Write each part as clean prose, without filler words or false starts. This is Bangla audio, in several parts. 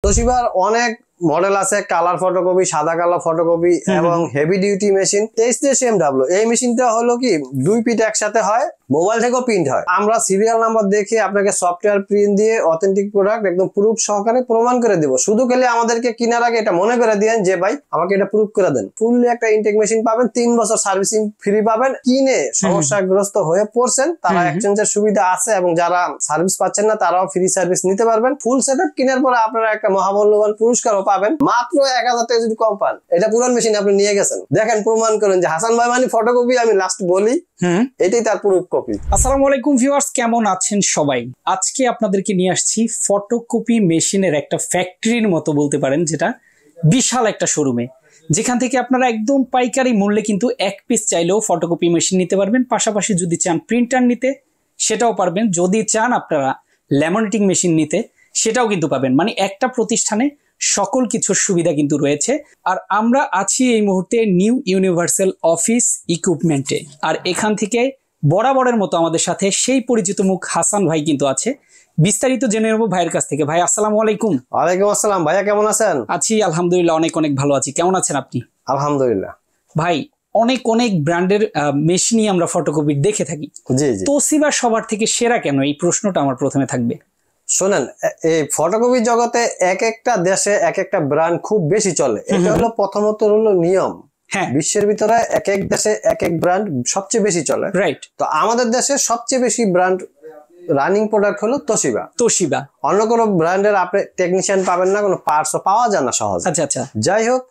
তোশিবার অনেক মডেল আছে, কালার ফটোকপি, সাদা কালার ফটোকপি এবং হেভি ডিউটি মেশিন। 23 CMW এই মেশিনটা হলো কি 2 পিট একসাথে হয়, মোবাইল থেকেও প্রিন্ট হয়। আমরা সিরিয়াল নাম্বার দেখে আপনাকে সফটওয়্যার প্রিন্ট দিয়ে অথেন্টিক প্রোডাক্ট একদম প্রুফ সহকারে প্রমাণ করে দেব। শুধু খেলে আমাদেরকে কেনার আগে এটা মনে করে দিয়েন যে ভাই আমাকে এটা প্রুফ করে দেন। ফুললি একটা ইনটেক মেশিন পাবেন, 3 বছর সার্ভিসিং ফ্রি পাবেন। কিনে সমস্যাগ্রস্ত হয়ে পড়ছেন তারা এক্সচেঞ্জের সুবিধা আছে, এবং যারা সার্ভিস পাচ্ছেন না তারাও ফ্রি সার্ভিস নিতে পারবেন। ফুল সেটআপ কেনার পরে আপনারা একটা মহামূল্যবান পুরস্কারও পাবেন, মাত্র 1000 টাকা যদি কম পান। এটা পুরান মেশিন আপনি নিয়ে গেছেন, দেখেন প্রমাণ করেন যে হাসান ভাই মানে ফটোকপি। আমি লাস্ট বলি এটাই তার প্রুফ কপি। আসসালামু আলাইকুম ভিউয়ার্স, কেমন আছেন সবাই? আজকে আপনাদেরকে নিয়ে আসছি ফটোকপি মেশিনের একটা ফ্যাক্টরির মতো বলতে পারেন, যেটা বিশাল একটা শোরুমে, যেখান থেকে আপনারা একদম পাইকারি মূল্যে কিন্তু এক পিস চাইলেও ফটোকপি মেশিন নিতে পারবেন। পাশাপাশি যদি চান প্রিন্টার নিতে সেটাও পারবেন, যদি চান আপনারা ল্যামিনেটিং মেশিন নিতে সেটাও কিন্তু পাবেন। মানে একটা প্রতিষ্ঠানে সকল কিছুর সুবিধা কিন্তু রয়েছে। আর আমরা আছি এই মুহূর্তে নিউ ইউনিভার্সাল অফিস ইকুইপমেন্টে, আর এখান থেকে বরাবরের মতো আমাদের সাথে সেই পরিচিত মুখ হাসান ভাই কিন্তু আছে। বিস্তারিত জেনে নেবো ভাইয়ের কাছ থেকে। ভাই আসসালামু আলাইকুম। ওয়ালাইকুম আসসালাম। ভাইয়া কেমন আছেন? আছি আলহামদুলিল্লাহ, অনেক অনেক ভালো আছি। কেমন আছেন আপনি? আলহামদুলিল্লাহ। ভাই অনেক অনেক ব্র্যান্ডের মেশিনই আমরা ফটোকপি দেখে থাকি, তোশিবা সবার থেকে সেরা কেন? এই প্রশ্নটা আমার প্রথমে থাকবে। শোনেন, এই ফটোকপি জগতে এক একটা দেশে এক একটা ব্র্যান্ড খুব বেশি চলে। এটা হলো প্রথমত হলো নিয়ম। বিশ্বের ভিতরে এক এক দেশে এক এক ব্র্যান্ড সবচেয়ে বেশি চলে, রাইট? তো আমাদের দেশে সবচেয়ে বেশি ব্র্যান্ড রানিং প্রোডাক্ট হলো তোশিবা। তোশিবা অন্য কোনো ব্র্যান্ডের আপনি টেকনিশিয়ান পাবেন না, কোনো পার্টসও পাওয়া যায় না সহজে। আচ্ছা আচ্ছা, যাই হোক,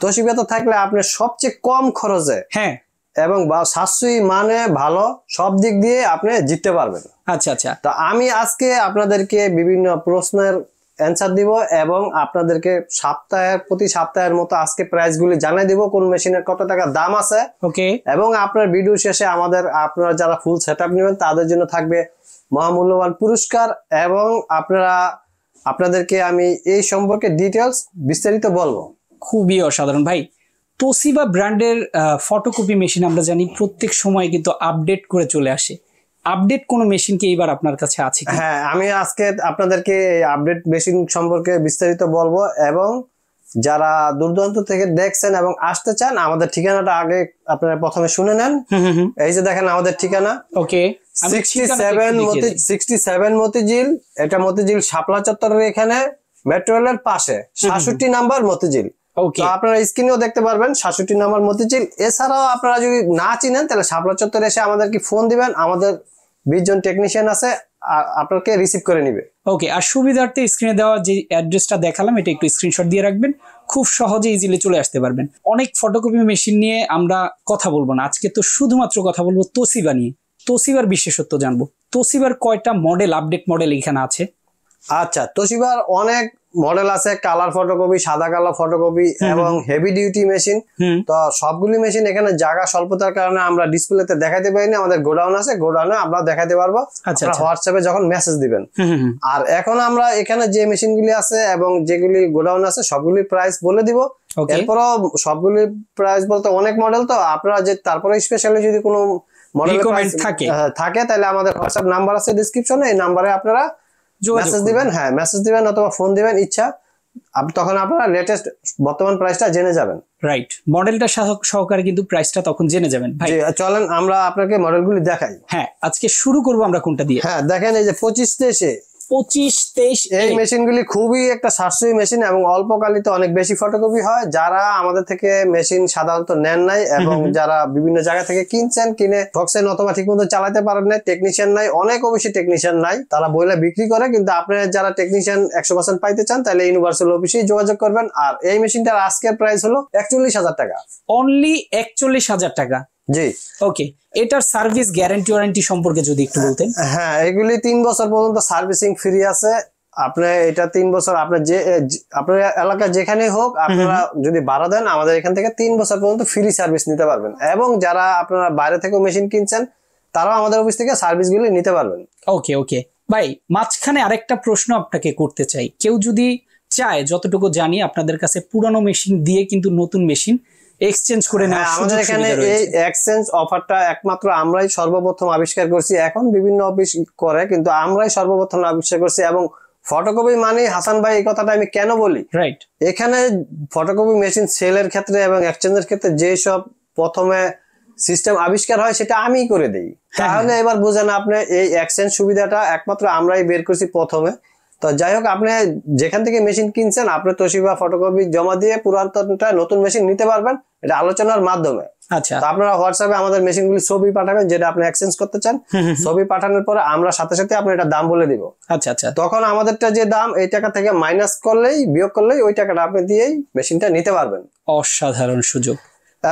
তোশিবা তো থাকলে আপনি সবচেয়ে কম খরচে এবং সাশ্রয়ী মানে ভালো সব দিক দিয়ে আপনি জিততে পারবেন। আচ্ছা আচ্ছা, তো আমি আজকে আপনাদেরকে বিভিন্ন প্রশ্নের অ্যান্সার দিব এবং আপনাদেরকে প্রতি সপ্তাহের মতো আজকে প্রাইস গুলি জানিয়ে দিব, কোন মেশিনের কত টাকা দাম আছে। ওকে, এবং আপনার ভিডিও শেষে আপনারা যারা ফুল সেটআপ নেবেন তাদের জন্য থাকবে মহামূল্যবান পুরস্কার, এবং আপনাদেরকে আমি এই সম্পর্কে ডিটেলস বিস্তারিত বলবো। খুবই অসাধারণ ভাই। তোশিবা ব্র্যান্ডের ফটোকপি মেশিন আমরা জানি প্রত্যেক সময় কিন্তু আপডেট করে চলে আসে। আপডেট কোন মেশিন কি এবার আপনার কাছে আছে? হ্যাঁ, আমি আজকে আপনাদেরকে আপডেট মেশিন সম্পর্কে বিস্তারিত বলবো, এবং যারা দূরদূরান্ত থেকে দেখছেন এবং আসতে চান আমাদের ঠিকানাটা আগে আপনারা প্রথমে শুনে নেন। এই যে দেখেন আমাদের ঠিকানা। ওকে, 67 মতিঝিল। এটা মতিঝিল শাপলা চত্বরের এখানে মেট্রো রেলের পাশে 67 নাম্বার মতিঝিল। আপনারা স্ক্রিনেও দেখতে পারবেন 67 নাম্বার মতিঝিল। এছাড়াও আপনারা যদি না চিনেন তাহলে শাপলা চত্বরে এসে আমাদেরকে ফোন দিবেন, আমাদের 20 জন টেকনিশিয়ান আছে, আপনাকে রিসিভ করে নিবে। ওকে, আর সুবিধার্থে স্ক্রিনে দেওয়া যে অ্যাড্রেসটা দেখালাম এটা একটু স্ক্রিনশট দিয়ে রাখবেন, খুব সহজে ইজিলি চলে আসতে পারবেন। অনেক ফটোকপি মেশিন নিয়ে আমরা কথা বলবো না আজকে, তো শুধুমাত্র কথা বলবো তোশিবা নিয়ে। তোশিবার বিশেষত্ব জানবো। তোশিবার কয়টা মডেল, আপডেট মডেল এখানে আছে? আচ্ছা, তোশিবার অনেক মডেল আছে, কালার ফটোকপি, সাদা কালার ফটোকপি এবং হেভি ডিউটি মেশিন। তো সবগুলি মেশিন এখানে জায়গা স্বল্পতার কারণে আমরা ডিসপ্লেতে দেখাতে পারি না। আমাদের গোডাউন আছে, গোডাউনে আমরা দেখাতে পারবো হোয়াটসঅ্যাপে যখন মেসেজ দিবেন। আর এখন আমরা এখানে যে মেশিনগুলি আছে এবং যেগুলি গোডাউন আছে সবগুলির প্রাইস বলে দিব। এরপরও সবগুলির প্রাইস বলতে অনেক মডেল, তো আপনারা যে তারপরে স্পেশালি যদি কোনো মডেল থাকে তাহলে আমাদের হোয়াটসঅ্যাপ নাম্বার আছে ডিসক্রিপশনে, এই নাম্বারে আপনারা মেসেজ দিবেন। হ্যাঁ, মেসেজ দিবেন অথবা ফোন দিবেন ইচ্ছা, তখন আপনারা লেটেস্ট বর্তমান প্রাইসটা জেনে যাবেন। রাইট, মডেলটা সহকারে কিন্তু প্রাইসটা তখন জেনে যাবেন। ভাই চলেন আমরা আপনাকে মডেলগুলি দেখাই। হ্যাঁ, আজকে শুরু করব আমরা কোনটা দিয়ে? হ্যাঁ, দেখেন এই যে 25-23 এই মেশিনগুলি খুবই একটা সাশ্রয়ী মেশিন এবং অল্পকালিতে অনেক বেশি ফটোকপি হয়। যারা আমাদের থেকে মেশিন সাধারণত নেন নাই এবং যারা বিভিন্ন জায়গা থেকে কিনছেন, কিনে ঠকছেন অথবা ঠিক মতো চালাতে পারেন নাই, টেকনিশিয়ান নাই, অনেক অবশ্যই টেকনিশিয়ান নাই, তারা বইলে বিক্রি করে। কিন্তু আপনারা যারা টেকনিশিয়ান 100% পাইতে চান তাহলে ইউনিভার্সাল অফিসেই যোগাযোগ করবেন। আর এই মেশিনটার আজকের প্রাইস হলো 41,000 টাকা। অনলি 41,000 টাকা। জি, ওকে। এটার সার্ভিস গ্যারান্টি ওয়ারেন্টি সম্পর্কে যদি একটু বলতেন। হ্যাঁ, এগুলি 3 বছর পর্যন্ত সার্ভিসিং ফ্রি আছে। আপনি এটা 3 বছর আপনার আপনার এলাকা যেখানেই হোক আপনারা যদি ভাড়া দেন আমাদের এখান থেকে 3 বছর পর্যন্ত ফ্রি সার্ভিস নিতে পারবেন, এবং যারা আপনারা বাইরে থেকে মেশিন কিনছেন তারাও আমাদের অফিস থেকে সার্ভিসগুলি নিতে পারবেন। ওকে ওকে ভাই, মাঝখানে আরেকটা প্রশ্ন আপনাকে করতে চাই। কেউ যদি চায়, যতটুকু জানি আপনাদের কাছে পুরানো মেশিন দিয়ে কিন্তু নতুন মেশিন এক্সচেঞ্জ করে নেওয়া, আমাদের এখানে এই এক্সচেঞ্জ অফারটা একমাত্র আমরাই সর্বপ্রথম আবিষ্কার করছি। এখন বিভিন্ন অফিস করে, কিন্তু আমরাই সর্বপ্রথম আবিষ্কার করছি এবং ফটোকপি মানে হাসান ভাই এই কথাটা আমি কেন বলি, রাইট, এখানে ফটোকপি মেশিন সেলের ক্ষেত্রে এবং এক্সচেঞ্জের ক্ষেত্রে যে সব প্রথমে সিস্টেম আবিষ্কার হয় সেটা আমি করে দেই। তাহলে এবার বুঝেন আপনি এই এক্সচেঞ্জ সুবিধাটা একমাত্র আমরাই বের করছি প্রথমে। তো যাই হোক, আপনি যেখান থেকে মেশিন কিনছেন আপনি তসিবা ফটোকপি জমা দিয়ে পুরাতনটা নতুন মেশিন নিতে পারবেন, এটা আলোচনার মাধ্যমে। আচ্ছা, তো আপনারা হোয়াটসঅ্যাপে আমাদের মেশিনগুলি ছবি পাঠাবেন যেটা আপনি এক্সচেঞ্জ করতে চান। ছবি পাঠানোর পরে আমরা সাথে সাথে আপনার এটা দাম বলে দিব। আচ্ছা আচ্ছা, তখন আমাদেরটা যে দাম এই টাকা থেকে মাইনাস করলেই, বিয়োগ করলেই ওই টাকাটা আপনি দিয়েই মেশিনটা নিতে পারবেন। অসাধারণ সুযোগ।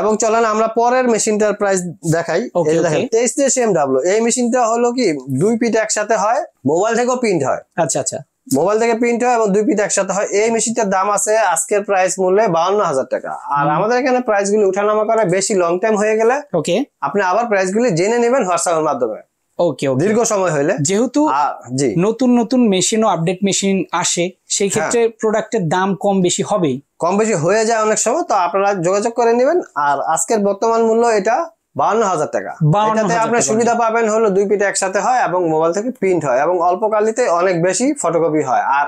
এবং চলেন আমরা পরের মেশিনটার প্রাইস দেখাই। এই দেখেন 23 CMW, এই মেশিনটা হলো কি 2 পিট একসাথে হয়, মোবাইল থেকেও প্রিন্ট হয়। আচ্ছা আচ্ছা, মোবাইল থেকে প্রিন্ট হয় এবং 2 পিট একসাথে হয়। এই মেশিনটার দাম আছে আজকের প্রাইস মূল্যে 52,000 টাকা। আর আমাদের এখানে প্রাইস গুলি উঠানামা করে বেশি লং টাইম হয়ে গেলে ওকে আপনি আবার প্রাইস গুলি জেনে নেবেন হোয়াটসঅ্যাপের মাধ্যমে। ওকে, দীর্ঘ সময় হইলে, যেহেতু জি নতুন নতুন মেশিন ও আপডেট মেশিন আসে, সেই ক্ষেত্রে প্রোডাক্টের দাম কম বেশি হবেই, কম বেশি হয়ে যায় অনেক সময়। তো আপনারা যোগাযোগ করে নেবেন। আর আজকের বর্তমান মূল্য এটা 52,000 টাকা। এটাতে আপনি সুবিধা পাবেন হলো 2 পিট একসাথে হয় এবং মোবাইল থেকে প্রিন্ট হয় এবং অল্প কালিতে অনেক বেশি ফটোকপি হয়। আর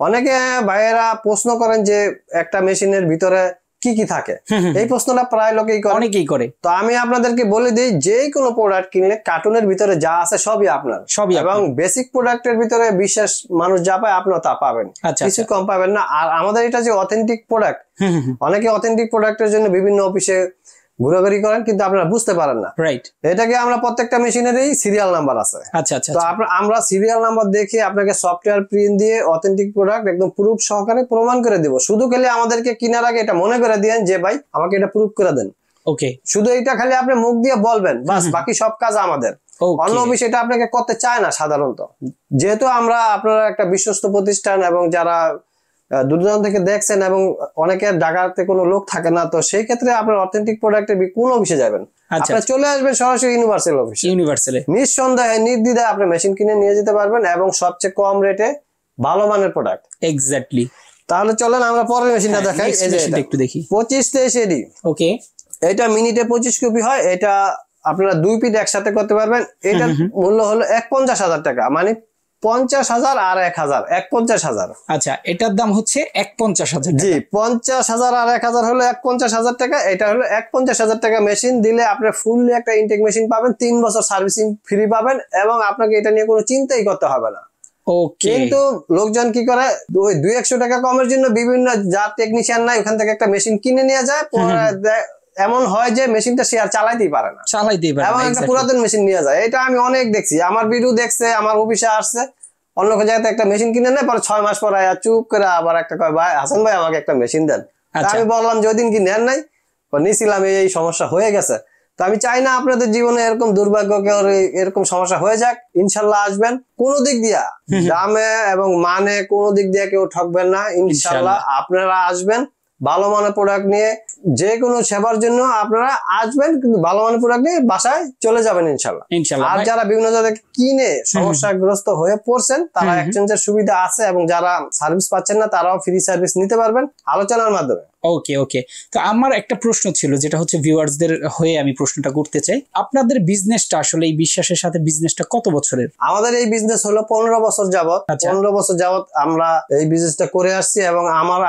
অনেকে ভাইয়েরা প্রশ্ন করেন যে একটা মেশিনের ভিতরে কি কি থাকে, এই প্রশ্নটা প্রায় লোকেই করে, অনেকেই করে। তো আমি আপনাদেরকে বলে দিই, যে কোনো প্রোডাক্ট কিনলে কার্টুনের ভিতরে যা আছে সবই আপনার, এবং বেসিক প্রোডাক্টের ভিতরে বিশেষ মানুষ যা পায় আপনিও তা পাবেন, কিছু কম পাবেন না। আর আমাদের এটা যে অথেন্টিক প্রোডাক্ট, অনেকে অথেন্টিক প্রোডাক্টের জন্য বিভিন্ন অফিসে ঘোরাঘুরি করেন কিন্তু আপনারা বুঝতে পারেন না। রাইট, এটাকে আমরা প্রত্যেকটা মেশিনেরই সিরিয়াল নাম্বার আছে। আচ্ছা আচ্ছা, তো আমরা সিরিয়াল নাম্বার দেখে আপনাকে সফটওয়্যার প্রিন্ট দিয়ে অথেন্টিক প্রোডাক্ট একদম প্রুফ সহকারে প্রমাণ করে দিব। শুধু খালি আমাদেরকে কেনার আগে এটা মনে করে দিয়েন যে ভাই আমাকে এটা প্রুফ করে দেন। ওকে, শুধু এটা খালি আপনি মুখ দিয়ে বলবেন, বাস, বাকি সব কাজ আমাদের। অন্য অফিস এটা আপনাকে করতে চায় না সাধারণত। যেহেতু আমরা আপনারা একটা বিশ্বস্ত প্রতিষ্ঠান এবং যারা দূরদূরান্ত থেকে দেখছেন এবং অনেকের ঢাকাতে কোনো লোক থাকে না, তো সেই ক্ষেত্রে আপনার অথেন্টিক প্রোডাক্টের কোন অফিসে যাবেন, আপনারা চলে আসবেন সরাসরি ইউনিভার্সাল অফিসে। ইউনিভার্সালে নিঃসন্দেহে নির্দ্বিধায় আপনি মেশিন কিনে নিয়ে যেতে পারবেন এবং সবচেয়ে কম রেটে ভালো মানের প্রোডাক্ট। এক্স্যাক্টলি। তাহলে চলেন আমরা পরের মেশিনটা দেখাই। এই যে একটু দেখি 2523 AD। ওকে, এটা মিনিটে 25 কপি হয়। এটা আপনারা 2 পিট একসাথে করতে পারবেন। এটার মূল্য হলো 51,000 টাকা, মানে 50,000 আর 1,000, 51,000। আচ্ছা, এটার দাম হচ্ছে 51,000। জি, 50,000 আর 1,000 হলো 51,000 টাকা। এটা হলো 51,000 টাকা। মেশিন দিলে আপনি ফুললি একটা ইনটেক মেশিন পাবেন, 3 বছর সার্ভিসিং ফ্রি পাবেন এবং আপনাকে এটা নিয়ে কোনো চিন্তাই করতে হবে না। কিন্তু লোকজন কি করে, ওই 200-100 টাকা কমের জন্য বিভিন্ন যার টেকনিশিয়ান নাই ওখান থেকে একটা মেশিন কিনে নিয়ে যায়, পরে এমন হয় যে মেশিনটা সে আর চালাইতেই পারে না, এবং একটা পুরাতন মেশিন নিয়ে যায়। এটা আমি অনেক দেখছি, আমার ভিডিও দেখছে, আমার অফিসে আসছে, অন্য জায়গাতে একটা মেশিন কিনে নেয়, পরে 6 মাস পরে চুপ করে আবার একটা কয়, ভাই হাসান ভাই আমাকে একটা মেশিন দেন। আমি বললাম যে ওই দিন কি নেন নাই, নিছিলাম, এই সমস্যা হয়ে গেছে। তো আমি চাই না আপনাদের জীবনে এরকম দুর্ভাগ্য কেউ এরকম সমস্যা হয়ে যাক। ইনশাল্লাহ আসবেন, কোনো দিক দিয়া দামে এবং মানে কোনো দিক দিয়ে কেউ ঠকবেন না। ইনশাল্লাহ আপনারা আসবেন ভালো মানের প্রোডাক্ট নিয়ে, যে কোনো সেবার জন্য আপনারা আসবেন, কিন্তু ভালো মানের প্রোডাক্ট নিয়ে বাসায় চলে যাবেন ইনশাল্লাহ। আর যারা বিভিন্ন জায়গা কিনে সমস্যাগ্রস্ত হয়ে পড়ছেন তারা এক্সচেঞ্জের সুবিধা আছে, এবং যারা সার্ভিস পাচ্ছেন না তারাও ফ্রি সার্ভিস নিতে পারবেন আলোচনার মাধ্যমে। ওকে ওকে, তো আমার একটা প্রশ্ন ছিল, যেটা হচ্ছে ভিউয়ার্সদের হয়ে আমি প্রশ্নটা করতে চাই। আপনাদের বিজনেসটা আসলে এই বিশ্বাসের সাথে বিজনেসটা কত বছরের? আমাদের এই বিজনেস হলো 15 বছর যাবত। 15 বছর যাবত আমরা এই বিজনেসটা করে আসছি, এবং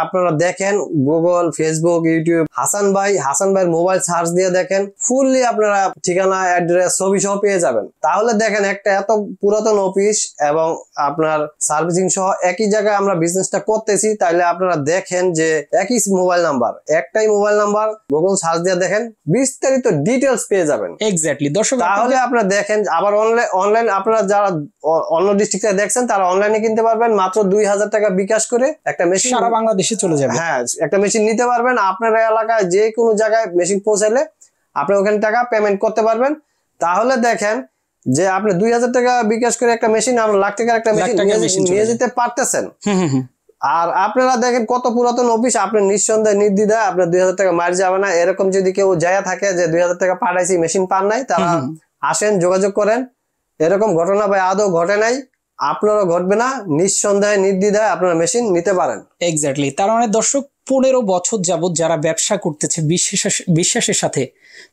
আপনারা দেখেন গুগল, ফেসবুক, ইউটিউব, হাসান ভাইয়ের মোবাইল সার্চ দিয়ে দেখেন, ফুললি আপনারা ঠিকানা, অ্যাড্রেস, ছবি সহ পেয়ে যাবেন। তাহলে দেখেন একটা এত পুরাতন অফিস এবং আপনার সার্ভিসিং সহ একই জায়গায় আমরা বিজনেসটা করতেছি। তাইলে আপনারা দেখেন যে একই মোবাইল নাম্বার, একটাই মোবাইল নাম্বার, গুগল সার্চ দিয়ে দেখেন, বিস্তারিত ডিটেলস পেয়ে যাবেন। এক্স্যাক্টলি দর্শক, তাহলে আপনারা দেখেন। আবার অনলাইন আপনারা যারা অন্য ডিস্ট্রিক্টে দেখছেন তারা অনলাইনে কিনতে পারবেন মাত্র 2,000 টাকা বিকাশ করে। একটা মেশিন সারা বাংলাদেশে চলে যাবে। হ্যাঁ, একটা মেশিন নিতে পারবেন। আপনার এলাকায় যে কোনো জায়গায় মেশিন পৌঁছালে আপনি ওখানে টাকা পেমেন্ট করতে পারবেন। তাহলে দেখেন যে আপনি 2,000 টাকা বিকাশ করে একটা মেশিন, আমরা লাখ টাকার একটা মেশিন নিয়ে যেতে পারতেছেন। আর আপনারা দেখেন কত পুরাতন অফিস, আপনি নিঃসন্দেহে নির্দ্বিধায় আপনার 2,000 টাকা মার যাবে না। এরকম যদি কেউ যায় থাকে যে 2,000 টাকা পাঠাইছি মেশিন পান নাই, তারা আসেন, যোগাযোগ করেন। এরকম ঘটনা ভাই আদৌ ঘটে নাই, আপনারও ঘটবে না। নিঃসন্দেহে নির্দ্বিধায় আপনারা মেশিন নিতে পারেন। এক্স্যাক্টলি, তার মানে দর্শক 15 বছর যাবত যারা ব্যবসা করতেছে বিশ্বাসের সাথে,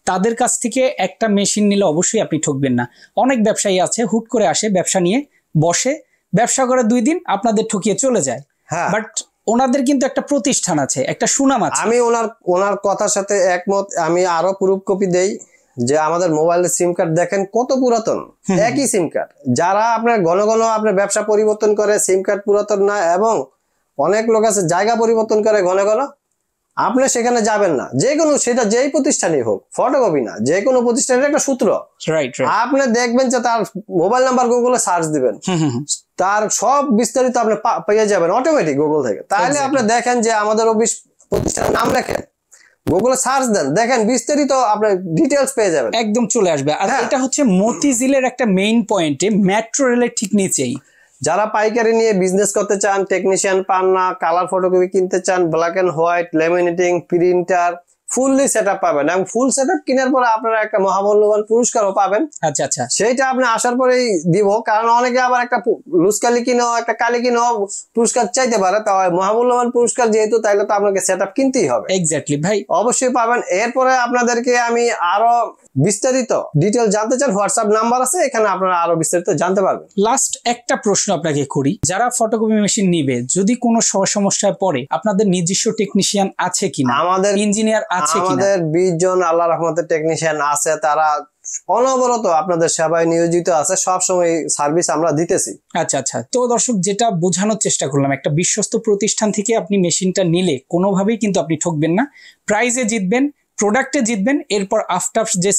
তাদের কাছ থেকে একটা মেশিন নিলে অবশ্যই আপনি ঠকবেন না। অনেক ব্যবসায়ী আছে হুট করে আসে, ব্যবসা নিয়ে বসে, ব্যবসা করে 2 দিন আপনাদের ঠকিয়ে চলে যায়। বাট ওনাদের কিন্তু একটা প্রতিষ্ঠান আছে, একটা সুনাম আছে। আমি ওনার কথার সাথে একমত। আমি আরো প্রুফ কপি দেই যে আমাদের মোবাইলের সিম কার্ড দেখেন কত পুরাতন, একই সিম কার্ড। যারা আপনার ঘন ঘন আপনার ব্যবসা পরিবর্তন করে, সিম কার্ড পুরাতন না, এবং অনেক লোক আছে জায়গা পরিবর্তন করে ঘন ঘন, আপনি সেখানে যাবেন না। যে কোনো, সেটা যেই প্রতিষ্ঠানই হোক, ফটোকপি না, যে কোনো প্রতিষ্ঠানের একটা সূত্র, আপনি দেখবেন যে তার মোবাইল নাম্বার গুগলে সার্চ দিবেন, তার সব বিস্তারিত আপনি পেয়ে যাবেন অটোমেটিক গুগল থেকে। তাহলে আপনি দেখেন যে আমাদের অফিস প্রতিষ্ঠানের নাম লেখেন, গুগলে সার্চ দেন, দেখেন বিস্তারিত আপনি ডিটেইলস পেয়ে যাবেন, একদম চলে আসবে। আর এটা হচ্ছে মতিঝিলের একটা মেইন পয়েন্টে, মেট্রো রেলের ঠিক নিচেই। যারা পাইকারি নিয়ে বিজনেস করতে চান, টেকনিশিয়ান পান না, কালার ফটোকপি কিনতে চান, black and white, laminating, printer, fully setup পাবেন, এবং ফুল সেটআপ কেনার পরে আপনারা একটা মহামূল্যবান পুরস্কারও পাবেন। আচ্ছা আচ্ছা, সেইটা আপনি আসার পরেই দিব, কারণ অনেকে আবার একটা লুসকালি কিনো, একটা কালি কিনো পুরস্কার চাইতে পারে। তো মহামূল্যবান পুরস্কার যেহেতু, তাইলে তো আপনাকে সেটআপ কিনতেই হবে। এক্স্যাক্টলি ভাই, অবশ্যই পাবেন। এরপরে আপনাদেরকে আমি আরো বিস্তারিত ডিটেইল জানতে চান, হোয়াটসঅ্যাপ নাম্বার আছে, এখানে আপনারা আরো বিস্তারিত জানতে পারবেন। লাস্ট একটা প্রশ্ন আপনাকে করি, যারা ফটোকপি মেশিন নিবে, যদি কোনো সমস্যায় পড়ে, আপনাদের নিজস্ব টেকনিশিয়ান আছে কিনা, আমাদের ইঞ্জিনিয়ার আছে কিনা? আমাদের 20 জন আল্লাহর রহমতে টেকনিশিয়ান আছে, তারা অনবরত আপনাদের সেবায় নিয়োজিত আছে, সব সময় সার্ভিস আমরা দিতেছি। আচ্ছা আচ্ছা, তো দর্শক, যেটা বোঝানোর চেষ্টা করলাম, একটা বিশ্বস্ত প্রতিষ্ঠান থেকে আপনি মেশিনটা নিলে কোনোভাবেই কিন্তু আপনি ঠকবেন না, প্রাইজে জিতবেন, প্রোডাক্টে জিতবেন, এরপর আফটার যে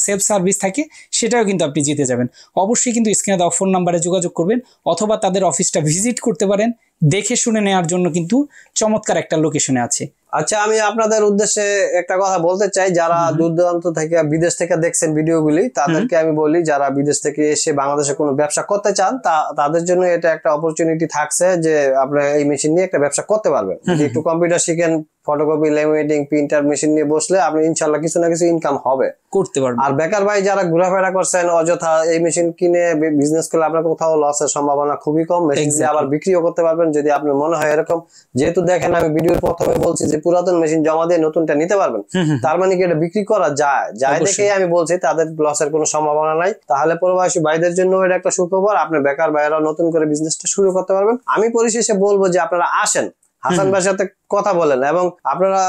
সেফ সার্ভিস থাকে সেটাও কিন্তু আপনি জিতে যাবেন। অবশ্যই কিন্তু স্ক্রিনে দেওয়া ফোন নাম্বারে যোগাযোগ করবেন, অথবা তাদের অফিসটা ভিজিট করতে পারেন, দেখে শুনে নেওয়ার জন্য কিন্তু চমৎকার একটা লোকেশনে আছে। আচ্ছা, আমি আপনাদের উদ্দেশ্যে একটা কথা বলতে চাই, যারা দূর দূরান্ত থেকে, বিদেশ থেকে দেখছেন ভিডিওগুলি, তাদেরকে আমি বলি, যারা বিদেশ থেকে এসে বাংলাদেশে কোনো ব্যবসা করতে চান, তাদের জন্য এটা একটা অপরচুনিটি থাকছে যে আপনারা এই মেশিন নিয়ে একটা ব্যবসা করতে পারবেন। যদি একটু কম্পিউটার শিখেন, ফটোকপি, ল্যামিনেটিং, প্রিন্টার মেশিন নিয়ে বসলে আপনি ইনশাল্লাহ কিছু না কিছু ইনকাম হবে, করতে পারবেন। আর বেকার ভাই যারা ঘোরাফেরা করছেন অযথা, এই মেশিন কিনে বিজনেস করলে আপনার কোথাও লসের সম্ভাবনা খুবই কম। মেশিন দিয়ে আবার বিক্রিও করতে পারবেন যদি আপনার মনে হয় এরকম। যেহেতু দেখেন, আমি ভিডিওর প্রথমে বলছি যে পুরাতন মেশিন জমা দিয়ে নতুনটা নিতে পারবেন, তার মানে কি এটা বিক্রি করা যায় দেখে আমি বলছি, তাদের লসের কোনো সম্ভাবনা নাই। তাহলে প্রবাসী ভাইদের জন্য এটা একটা সুখবর, আপনি বেকার ভাইয়েরা নতুন করে বিজনেসটা শুরু করতে পারবেন। আমি পরিশেষে বলবো যে আপনারা আসেন, হাসান ভাইয়ের সাথে কথা বলেন, এবং আপনারা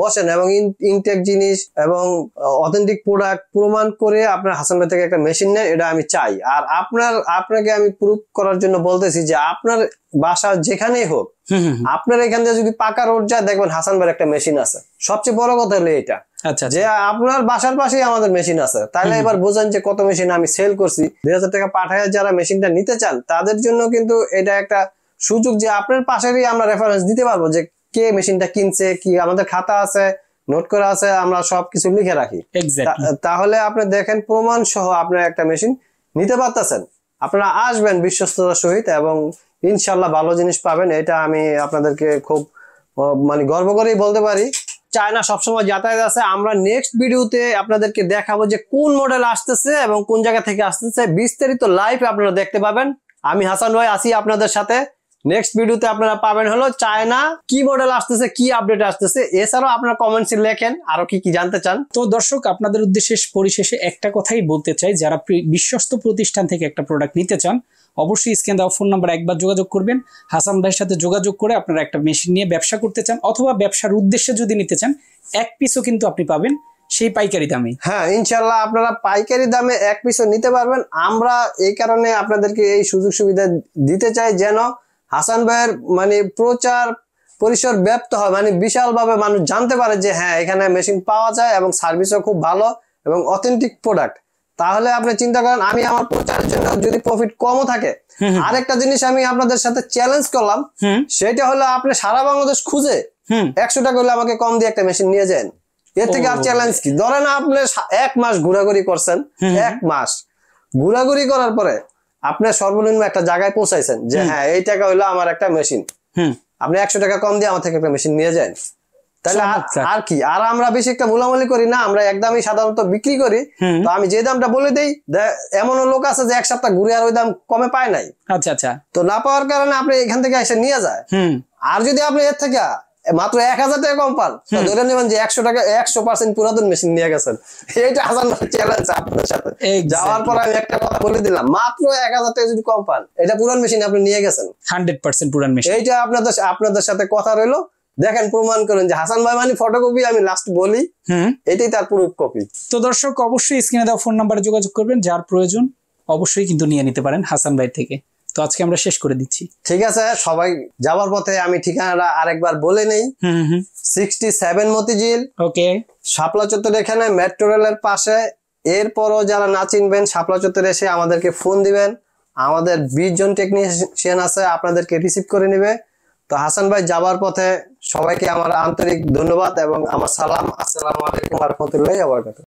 বসেন, এবং ইনটেক জিনিস এবং অথেন্টিক প্রোডাক্ট প্রমাণ করে আপনার হাসান ভাই থেকে একটা মেশিন নেন, এটা আমি চাই। আর আপনাকে আমি প্রুফ করার জন্য বলতেছি যে আপনার বাসা যেখানেই হোক, আপনার এখান থেকে যদি পাকা রোড যায়, দেখবেন হাসান ভাইয়ের একটা মেশিন আছে। সবচেয়ে বড় কথা হলো এটা, যে আপনার বাসার পাশেই আমাদের মেশিন আছে। তাহলে এবার বোঝেন যে কত মেশিন আমি সেল করছি। 2000 টাকা পাঠায় যারা মেশিনটা নিতে চান, তাদের জন্য কিন্তু এটা একটা সুযোগ যে আপনার পাশেরই আমরা রেফারেন্স দিতে পারবো যে কে মেশিনটা কিনছে, কি আমাদের খাতা আছে, নোট করা আছে, আমরা সবকিছু লিখে রাখি। তাহলে আপনি দেখেন প্রমাণ সহ আপনার একটা মেশিন নিতে পারতেছেন। আপনারা আসবেন বিশ্বস্ততার সহিত, এবং ইনশাল্লাহ ভালো জিনিস পাবেন। এটা আমি আপনাদেরকে খুব মানে গর্ব করেই বলতে পারি। চায়না সবসময় যাতায়াত আছে। আমরা নেক্সট ভিডিওতে আপনাদেরকে দেখাবো যে কোন মডেল আসতেছে এবং কোন জায়গা থেকে আসতেছে, বিস্তারিত লাইভ আপনারা দেখতে পাবেন। আমি হাসান ভাই আছি আপনাদের সাথে। নেক্সট ভিডিওতে আপনারা পাবেন হলো চায়না কি মডেল আসতেছে, কি আপডেট আসতেছে। এছাড়াও আপনারা কমেন্টসে লেখেন আরো কি কি জানতে চান। তো দর্শক, আপনাদের উদ্দেশ্যে পরিশেষে একটা কথাই বলতে চাই, যারা বিশ্বস্ত প্রতিষ্ঠান থেকে একটা প্রোডাক্ট নিতে চান, অবশ্যই স্ক্রিনে দেওয়া ফোন নাম্বার একবার যোগাযোগ করবেন। হাসান ভাইয়ের সাথে যোগাযোগ করে আপনারা একটা মেশিন নিয়ে ব্যবসা করতে চান, অথবা ব্যবসার উদ্দেশ্যে যদি নিতে চান, এক পিসও কিন্তু আপনি পাবেন সেই পাইকারি দামে। হ্যাঁ, ইনশাল্লাহ আপনারা পাইকারি দামে এক পিসও নিতে পারবেন। আমরা এই কারণে আপনাদেরকে এই সুযোগ সুবিধা দিতে চাই, যেন হাসান ভাইয়ের মানে প্রচার পরিসর ব্যাপ্ত হয়, মানে বিশাল ভাবে মানুষ জানতে পারে যে হ্যাঁ, এখানে মেশিন পাওয়া যায় এবং সার্ভিসও খুব ভালো এবং অথেন্টিক প্রোডাক্ট। তাহলে আপনি চিন্তা করেন, আমি আমার প্রচারের জন্য যদি প্রফিট কমও থাকে, আরেকটা জিনিস আমি আপনাদের সাথে চ্যালেঞ্জ করলাম, সেটা হলো আপনি সারা বাংলাদেশ খুঁজে 100 টাকা হলে আমাকে কম দিয়ে একটা মেশিন নিয়ে যান। এর থেকে আর চ্যালেঞ্জ কি? ধরেন আপনি 1 মাস ঘোরাঘুরি করছেন, 1 মাস ঘোরাঘুরি করার পরে আপনি সর্বনিম্ন একটা জায়গায় পৌঁছাইছেন যে হ্যাঁ, এই টাকা হইলো আমার একটা মেশিন, আপনি 100 টাকা কম দিয়ে আমার থেকে একটা মেশিন নিয়ে যান। তাহলে আর কি? আর আমরা বেশি একটা মূলামূলি করি না, আমরা একদমই সাধারণত বিক্রি করি। তো আমি যে দামটা বলে দেই, এমনও লোক আছে যে 1 সপ্তাহ ঘুরে আর ওই দাম কমে পায় নাই। আচ্ছা আচ্ছা, তো না পাওয়ার কারণে আপনি এখান থেকে এসে নিয়ে যায়। আর যদি আপনি এর থেকে মাত্র 1000 টাকা কম পান, ধরে নেবেন যে 100 টাকা 100% পুরাতন মেশিন নিয়ে গেছেন। এইটা হাসান ভাই চ্যালেঞ্জ আপনাদের সাথে। যাওয়ার পর আমি একটা কথা বলে দিলাম, মাত্র 1000 টাকা যদি কম পান, এটা পুরান মেশিন আপনি নিয়ে গেছেন 100% পুরান মেশিন। এইটা আপনাদের সাথে কথা রইলো, দেখেন প্রমাণ করেন যে হাসান ভাই মানে ফটোকপি। আমি লাস্ট বলি, এটাই তার প্রুফ কপি। তো দর্শক অবশ্যই স্ক্রিনে দেওয়া ফোন নাম্বারে যোগাযোগ করবেন, যার প্রয়োজন অবশ্যই কিন্তু নিয়ে নিতে পারেন হাসান ভাই থেকে। তো আজকে আমরা শেষ করে দিচ্ছি। ঠিক আছে, সবাই যাওয়ার পথে আমি ঠিকানাটা আরেকবার বলে নেই। 67 মতিঝিল, ওকে, শাপলা চত্বর, এখানে মেট্রো রেলের পাশে। এরপরও যারা না চিনবেন, শাপলা চত্বরে এসে আমাদেরকে ফোন দিবেন, আমাদের 20 জন টেকনিশিয়ান আছে, আপনাদেরকে রিসিভ করে নিবে। তো হাসান ভাই যাবার পথে সবাইকে আমার আন্তরিক ধন্যবাদ এবং আমার সালাম। আসসালামু আলাইকুম ওয়া রাহমাতুল্লাহি ওয়া বারাকাতুহু।